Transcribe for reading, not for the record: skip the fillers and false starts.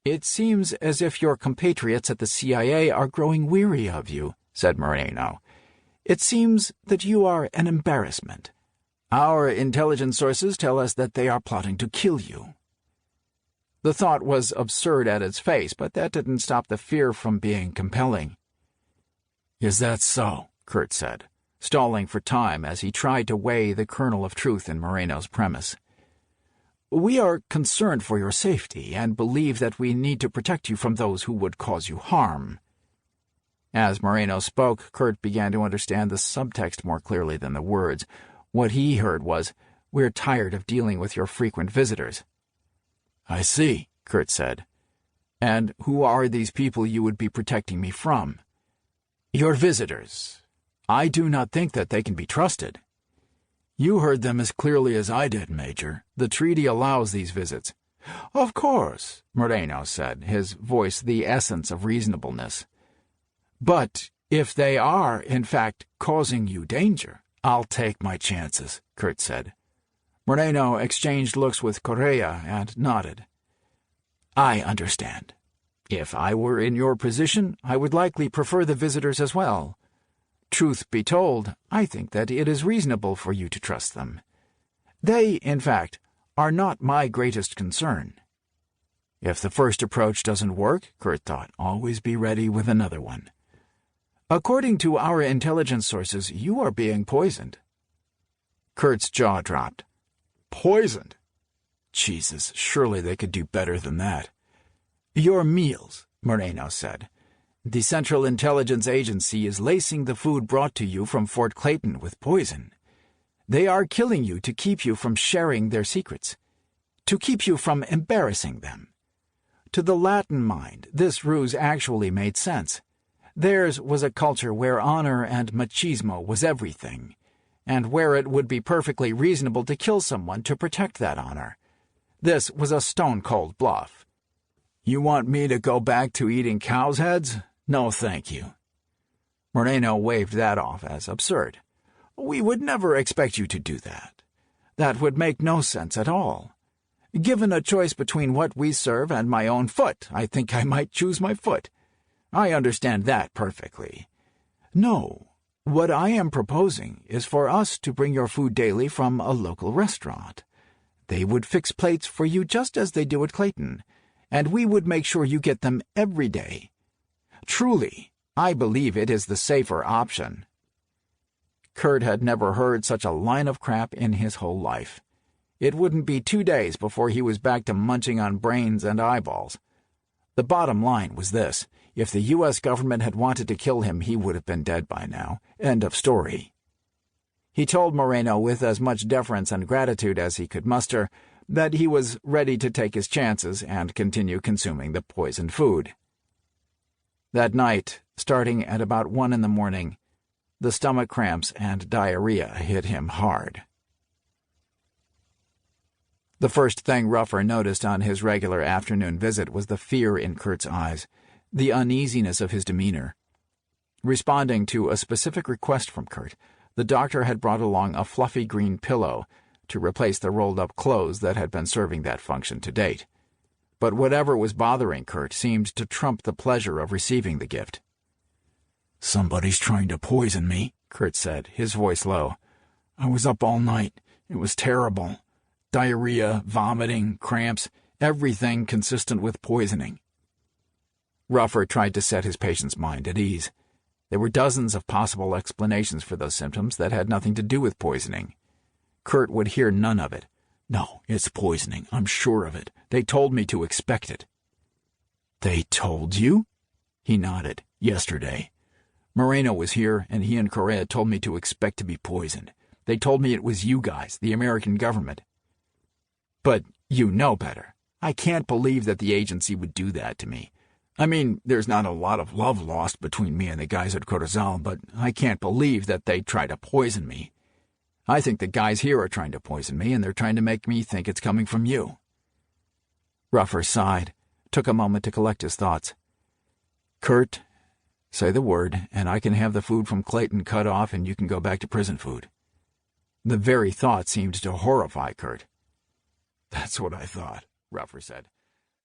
"It seems as if your compatriots at the CIA are growing weary of you," said Moreno. "It seems that you are an embarrassment. Our intelligence sources tell us that they are plotting to kill you." The thought was absurd at its face, but that didn't stop the fear from being compelling. "Is that so?" Kurt said, stalling for time as he tried to weigh the kernel of truth in Moreno's premise. "We are concerned for your safety and believe that we need to protect you from those who would cause you harm." As Moreno spoke, Kurt began to understand the subtext more clearly than the words. What he heard was, "We're tired of dealing with your frequent visitors." "I see," Kurt said. "And who are these people you would be protecting me from?" "Your visitors. I do not think that they can be trusted." "You heard them as clearly as I did, Major. The treaty allows these visits." "Of course," Moreno said, his voice the essence of reasonableness. "But if they are, in fact, causing you danger—" "I'll take my chances," Kurt said. Moreno exchanged looks with Correa and nodded. "I understand. If I were in your position, I would likely prefer the visitors as well. Truth be told, I think that it is reasonable for you to trust them. They, in fact, are not my greatest concern." If the first approach doesn't work, Kurt thought, always be ready with another one. "According to our intelligence sources, you are being poisoned." Kurt's jaw dropped. "Poisoned? Jesus, surely they could do better than that." "Your meals," Moreno said. "The Central Intelligence Agency is lacing the food brought to you from Fort Clayton with poison. They are killing you to keep you from sharing their secrets, to keep you from embarrassing them. To the Latin mind, this ruse actually made sense. Theirs was a culture where honor and machismo was everything, and where it would be perfectly reasonable to kill someone to protect that honor. This was a stone-cold bluff. You want me to go back to eating cows' heads? No, thank you." Moreno waved that off as absurd. "We would never expect you to do that. That would make no sense at all. Given a choice between what we serve and my own foot, I think I might choose my foot. I understand that perfectly. No, what I am proposing is for us to bring your food daily from a local restaurant. They would fix plates for you just as they do at Clayton, and we would make sure you get them every day. Truly, I believe it is the safer option." Kurt had never heard such a line of crap in his whole life. It wouldn't be 2 days before he was back to munching on brains and eyeballs. The bottom line was this: if the U.S. government had wanted to kill him, he would have been dead by now. End of story. He told Moreno with as much deference and gratitude as he could muster that he was ready to take his chances and continue consuming the poisoned food. That night, starting at about 1 in the morning, the stomach cramps and diarrhea hit him hard. The first thing Ruffer noticed on his regular afternoon visit was the fear in Kurt's eyes, the uneasiness of his demeanor. Responding to a specific request from Kurt, the doctor had brought along a fluffy green pillow to replace the rolled-up clothes that had been serving that function to date. But whatever was bothering Kurt seemed to trump the pleasure of receiving the gift. "Somebody's trying to poison me," Kurt said, his voice low. "I was up all night. It was terrible. Diarrhea, vomiting, cramps, everything consistent with poisoning." Ruffer tried to set his patient's mind at ease. There were dozens of possible explanations for those symptoms that had nothing to do with poisoning. Kurt would hear none of it. "No, it's poisoning. I'm sure of it. They told me to expect it." "They told you?" He nodded. "Yesterday. Moreno was here, and he and Correa told me to expect to be poisoned. They told me it was you guys, the American government." "But you know better. I can't believe that the agency would do that to me. I mean, there's not a lot of love lost between me and the guys at Corozal, but I can't believe that they'd try to poison me. I think the guys here are trying to poison me, and they're trying to make me think it's coming from you." Ruffer sighed, took a moment to collect his thoughts. "Kurt, say the word, and I can have the food from Clayton cut off and you can go back to prison food." The very thought seemed to horrify Kurt. "That's what I thought," Ruffer said.